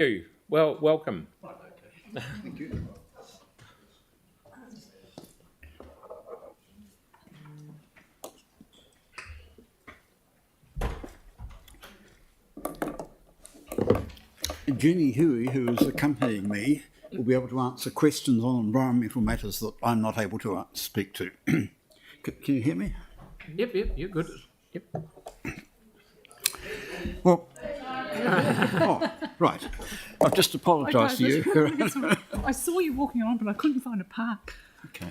you. Well, welcome. Thank you. Jenny Huey, who is accompanying me, will be able to answer questions on environmental matters that I'm not able to speak to. Can you hear me? Yep, you're good. Yep. Well, oh, right. I've just apologised to you. I saw you walking around, but I couldn't find a park. Okay.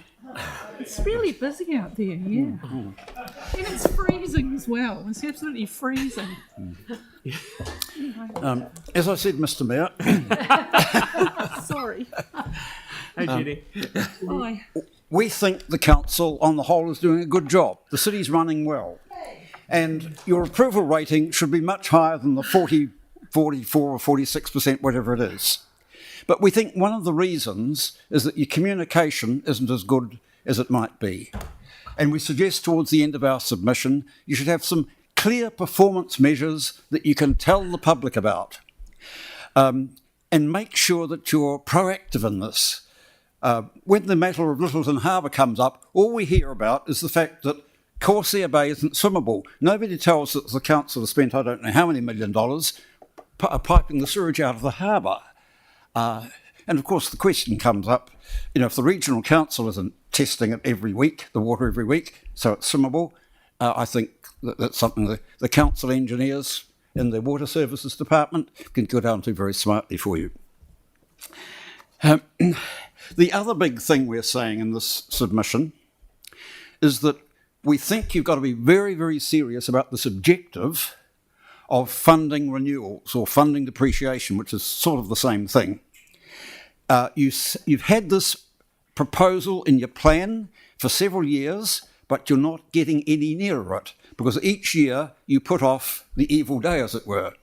It's really busy out there, yeah. And it's freezing as well. It's absolutely freezing. As I said, Mr. Mayor, Sorry. Hey, Jenny. Hi. we think the council on the whole is doing a good job. The city's running well. And your approval rating should be much higher than the 44 or 46%, whatever it is. But we think one of the reasons is that your communication isn't as good as it might be. And we suggest towards the end of our submission, you should have some clear performance measures that you can tell the public about. And make sure that you're proactive in this. When the matter of Littleton Harbour comes up, all we hear about is the fact that Corsair Bay isn't swimmable. Nobody tells us the council has spent I don't know how many $1 million piping the sewage out of the harbour. And of course the question comes up, if the regional council isn't testing it every week, the water every week, so it's swimmable, I think that's something the council engineers in the water services department can go down to very smartly for you. The other big thing we're saying in this submission is that we think you've got to be very, very serious about this objective of funding renewals or funding depreciation, which is sort of the same thing. You've had this proposal in your plan for several years, but you're not getting any nearer it, because each year you put off the evil day, as it were.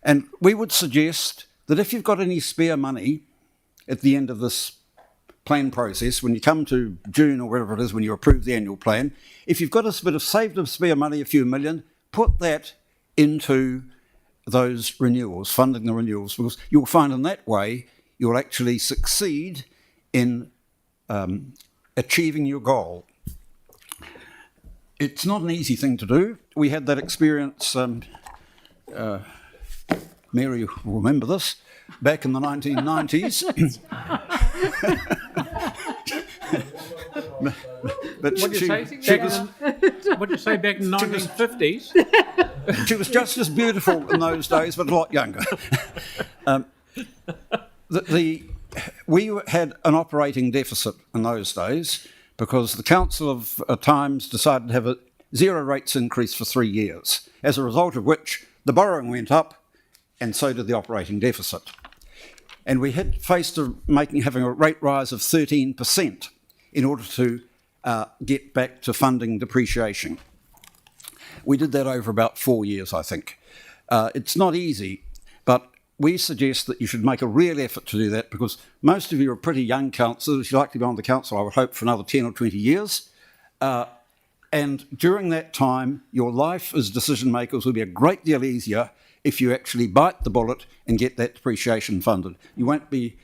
And we would suggest that if you've got any spare money at the end of this plan process, when you come to June or whatever it is when you approve the annual plan, if you've got a bit of saved of spare money, a few million, put that into those renewals, funding the renewals, because you'll find in that way you'll actually succeed in achieving your goal. It's not an easy thing to do. We had that experience, Mary will remember this, back in the 1990s. But What did you say back in the 1950s? She was just as beautiful in those days, but a lot younger. We had an operating deficit in those days because the Council of Times decided to have a zero rates increase for 3 years, as a result of which the borrowing went up and so did the operating deficit. And we had faced having a rate rise of 13% in order to get back to funding depreciation. We did that over about 4 years, I think. It's not easy, but we suggest that you should make a real effort to do that, because most of you are pretty young councillors. You'd like to be on the council, I would hope, for another 10 or 20 years. And during that time, your life as decision makers will be a great deal easier if you actually bite the bullet and get that depreciation funded. You won't be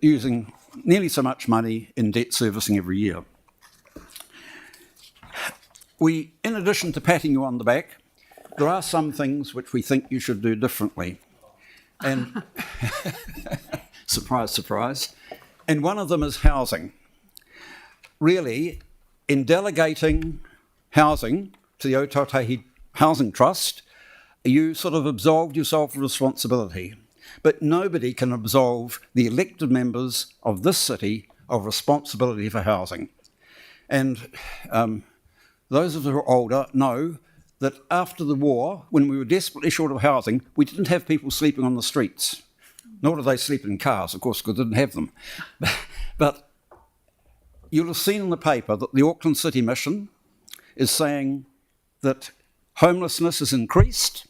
using nearly so much money in debt servicing every year. We, in addition to patting you on the back, there are some things which we think you should do differently. And surprise, surprise. And one of them is housing. Really, in delegating housing to the Otautahi Housing Trust, you sort of absolved yourself of responsibility. But nobody can absolve the elected members of this city of responsibility for housing. And those of us who are older know that after the war, when we were desperately short of housing, we didn't have people sleeping on the streets. Nor did they sleep in cars, of course, because we didn't have them. But you'll have seen in the paper that the Auckland City Mission is saying that homelessness has increased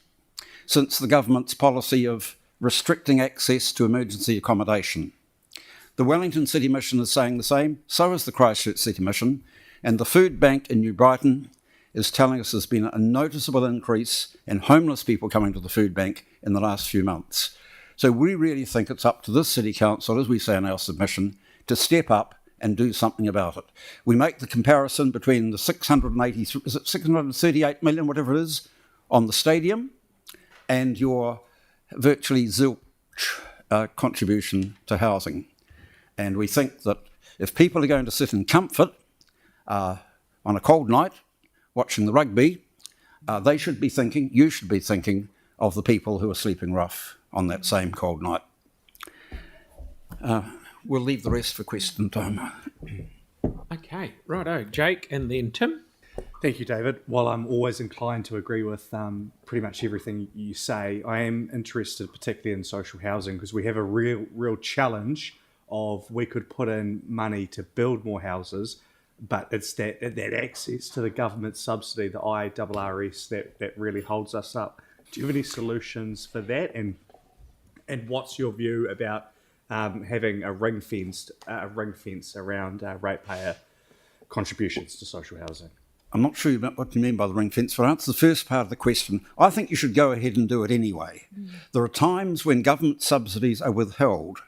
since the government's policy of restricting access to emergency accommodation. The Wellington City Mission is saying the same, so is the Christchurch City Mission, and the Food Bank in New Brighton is telling us there's been a noticeable increase in homeless people coming to the food bank in the last few months. So we really think it's up to this City Council, as we say in our submission, to step up and do something about it. We make the comparison between the 638 million, whatever it is, on the stadium, and your virtually zilch contribution to housing. And we think that if people are going to sit in comfort on a cold night watching the rugby, you should be thinking of the people who are sleeping rough on that same cold night. We'll leave the rest for question time. Okay, righto. Jake and then Tim. Thank you, David. While I'm always inclined to agree with pretty much everything you say, I am interested particularly in social housing because we have a real challenge of we could put in money to build more houses, but it's that access to the government subsidy, the IRRS, that really holds us up. Do you have any solutions for that? And what's your view about having a ring fence around ratepayer contributions to social housing? I'm not sure about what you mean by the ring fence. For answer the first part of the question, I think you should go ahead and do it anyway. There are times when government subsidies are withheld.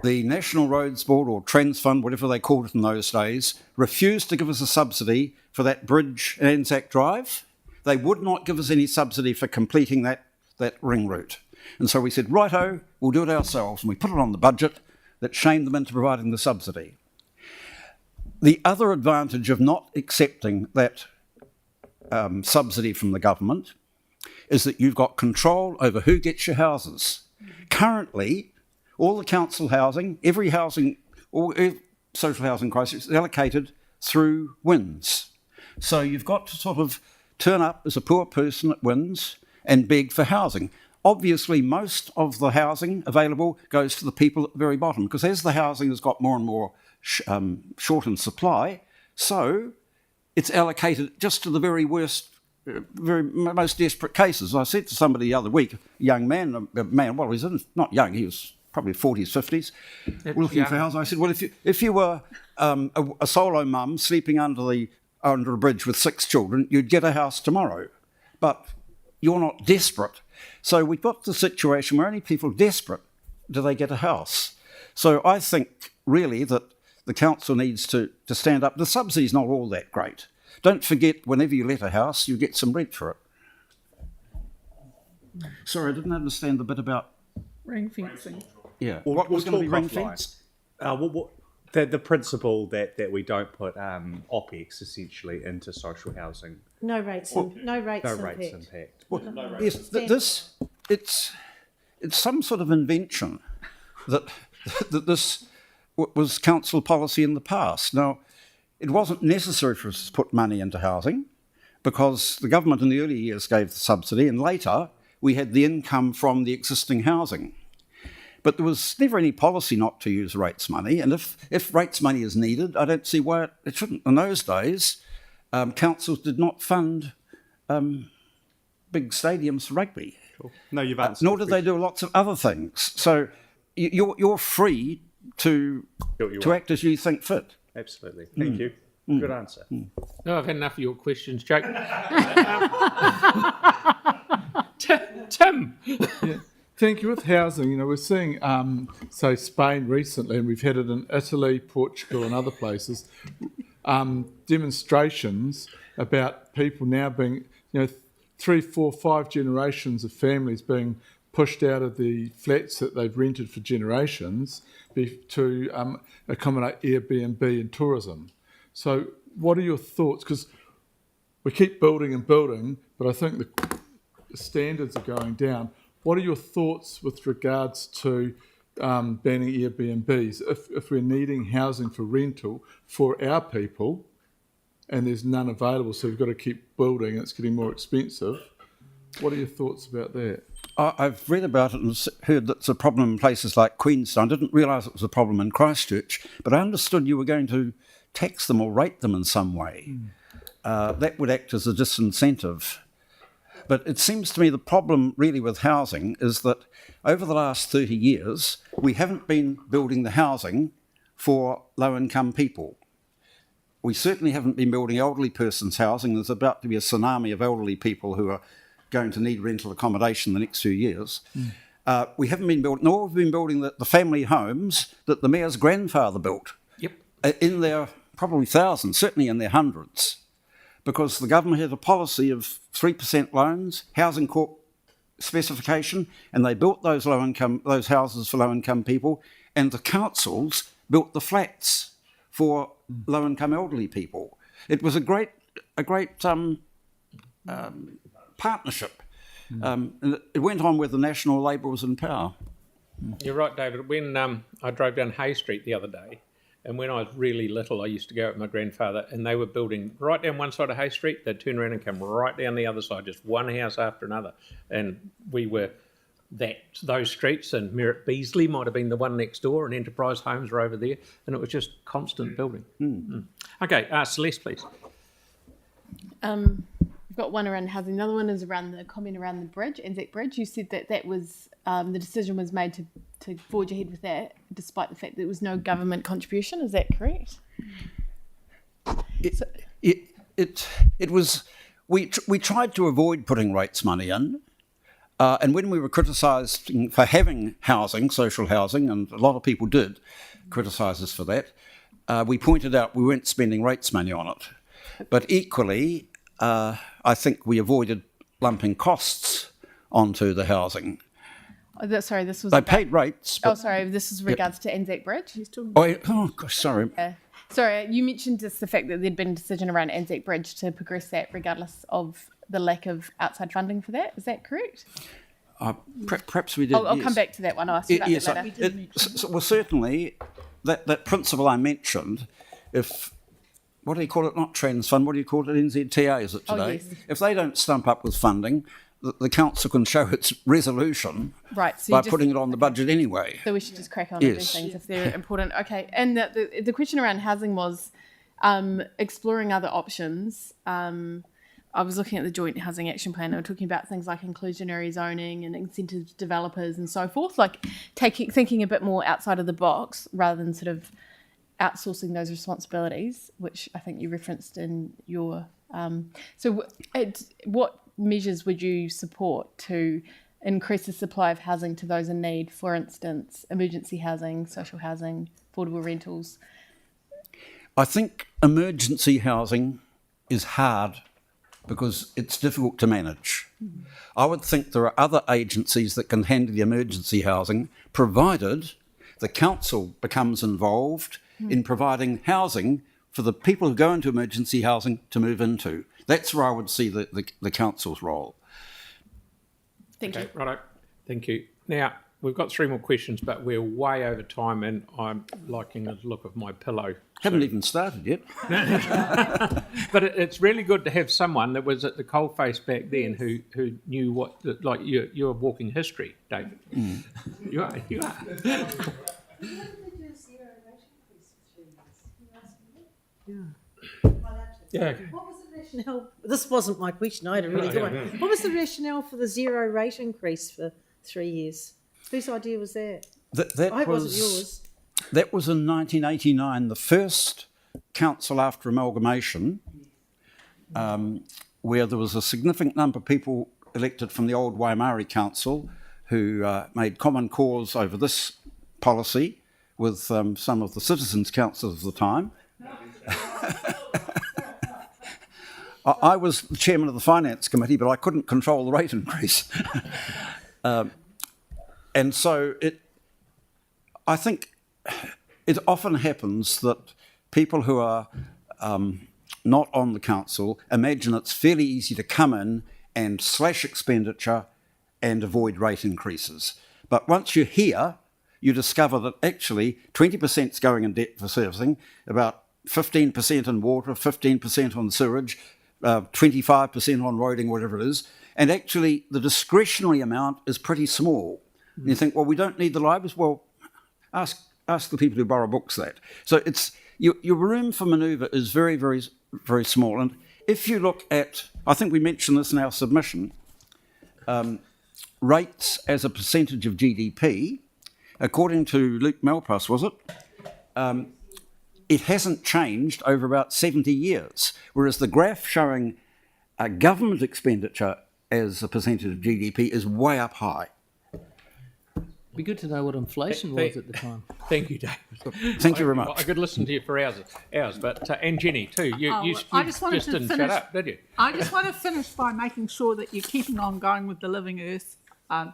The National Roads Board, or Trans Fund, whatever they called it in those days, refused to give us a subsidy for that bridge in Anzac Drive. They would not give us any subsidy for completing that ring route. And so we said, righto, we'll do it ourselves. And we put it on the budget that shamed them into providing the subsidy. The other advantage of not accepting that subsidy from the government is that you've got control over who gets your houses. Currently, all the council housing, every social housing crisis is allocated through WINS. So you've got to sort of turn up as a poor person at WINS and beg for housing. Obviously, most of the housing available goes to the people at the very bottom, because as the housing has got more and more short in supply, so it's allocated just to the very worst, most desperate cases. I said to somebody the other week, a young man, well, he's not young, he was probably 40s, 50s, looking for housing. I said, well, if you were a solo mum sleeping under a bridge with 6 children, you'd get a house tomorrow. But you're not desperate. So we've got the situation where only people desperate do they get a house. So I think really that the council needs to stand up. The subsidy's not all that great. Don't forget, whenever you let a house, you get some rent for it. Sorry, I didn't understand the bit about... Ring fencing. Yeah. Well, what was going to be talk ring offline. fence? The principle that we don't put OPEX essentially into social housing. No rates impact. Well, yes, it's some sort of invention that this was council policy in the past. Now, it wasn't necessary for us to put money into housing because the government in the early years gave the subsidy, and later we had the income from the existing housing. But there was never any policy not to use rates money, and if rates money is needed, I don't see why it shouldn't. In those days, councils did not fund big stadiums for rugby. Cool. No, you've answered. Nor did they do lots of other things. So you're free to act as you think fit. Absolutely. Thank you. Good answer. No, I've had enough of your questions, Jake. Tim. Yeah. Thank you. With housing, we're seeing, say, Spain recently, and we've had it in Italy, Portugal and other places, demonstrations about people now being, 3, 4, 5 generations of families being pushed out of the flats that they've rented for generations to accommodate Airbnb and tourism. So what are your thoughts? Because we keep building and building, but I think the standards are going down. What are your thoughts with regards to banning Airbnbs? If we're needing housing for rental for our people and there's none available, so we've got to keep building and it's getting more expensive, what are your thoughts about that? I've read about it and heard that it's a problem in places like Queenstown. I didn't realise it was a problem in Christchurch, but I understood you were going to tax them or rate them in some way. That would act as a disincentive. But it seems to me the problem really with housing is that over the last 30 years, we haven't been building the housing for low-income people. We certainly haven't been building elderly persons' housing. There's about to be a tsunami of elderly people who are going to need rental accommodation in the next few years. We haven't been building, nor have we been building the family homes that the mayor's grandfather built. Yep. In their probably thousands, certainly in their hundreds, because the government had a policy of 3% loans, housing corp specification, and they built those houses for low-income people, and the councils built the flats for low-income elderly people. It was a great partnership. And it went on where the National Labour was in power. You're right, David. When I drove down Hay Street the other day, and when I was really little, I used to go out with my grandfather, and they were building right down one side of Hay Street. They'd turn around and come right down the other side, just one house after another. And we were those streets, and Merritt Beasley might have been the one next door, and Enterprise Homes were over there, and it was just constant building. Okay, Celeste, please. We've got one around housing. Another one is around the comment around the bridge, Anzac Bridge. You said that was the decision was made to forge ahead with that, despite the fact that there was no government contribution. Is that correct? It was. We tried to avoid putting rates money in, and when we were criticised for having housing, social housing, and a lot of people did criticise us for that, we pointed out we weren't spending rates money on it. But equally, I think we avoided lumping costs onto the housing. Sorry, this was. They paid rates. This is regards to Anzac Bridge. Oh gosh, sorry. Sorry, you mentioned just the fact that there'd been a decision around Anzac Bridge to progress that regardless of the lack of outside funding for that. Is that correct? Perhaps we did. I'll yes. come back to that one. I'll ask you about that later. Well, certainly, that principle I mentioned, what do you call it? Not trans fund. What do you call it? NZTA, is it today? Yes. If they don't stump up with funding, the council can show its resolution by putting it on the budget anyway. So we should just crack on and do things if they're important. Okay. And the question around housing was exploring other options. I was looking at the Joint Housing Action Plan. They were talking about things like inclusionary zoning and incentives to developers and so forth, like thinking a bit more outside of the box rather than sort of outsourcing those responsibilities, which I think you referenced in your... what measures would you support to increase the supply of housing to those in need? For instance, emergency housing, social housing, affordable rentals. I think emergency housing is hard because it's difficult to manage. I would think there are other agencies that can handle the emergency housing, provided the council becomes involved in providing housing for the people who go into emergency housing to move into. That's where I would see the council's role. Thank you. Righto. Thank you. Now, we've got 3 more questions, but we're way over time, and I'm liking the look of my pillow. Haven't even started yet. But it's really good to have someone that was at the coalface back then who knew what, like you're walking history, David. You are. Yeah. What was the rationale? This wasn't my question. I had a really good one. What was the rationale for the zero rate increase for 3 years? Whose idea was that? That I hope it wasn't yours. That was in 1989, the first council after amalgamation, where there was a significant number of people elected from the old Waimarie Council who made common cause over this policy with some of the citizens' councils of the time. I was the chairman of the finance committee, but I couldn't control the rate increase. And so I think it often happens that people who are not on the council imagine it's fairly easy to come in and slash expenditure and avoid rate increases. But once you're here, you discover that actually 20% is going in debt for servicing, about 15% in water, 15% on sewage, 25% on roading, whatever it is, and actually the discretionary amount is pretty small. And you think, well, we don't need the libraries. Well, ask the people who borrow books that. So it's your room for manoeuvre is very, very, very small. And if you look at, I think we mentioned this in our submission, rates as a percentage of GDP, according to Luke Malpass, was it? It hasn't changed over about 70 years, whereas the graph showing government expenditure as a percentage of GDP is way up high. Be good to know what inflation was at the time. Thank you, David. Thank you very I much. could listen to you for hours, but and Jenny too. You I just wanted to didn't finish- shut up, did you? I just want to finish by making sure that you're keeping on going with the living earth,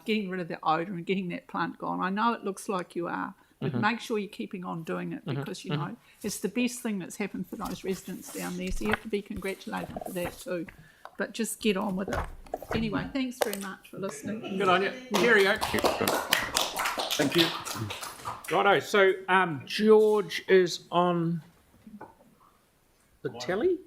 getting rid of the odour and getting that plant gone. I know it looks like you are, but make sure you're keeping on doing it because, you know, it's the best thing that's happened for those residents down there. So you have to be congratulated for that too. But just get on with it. Anyway, thanks very much for listening. Good on you. Cheerio. Thank you. Righto. So George is on the telly.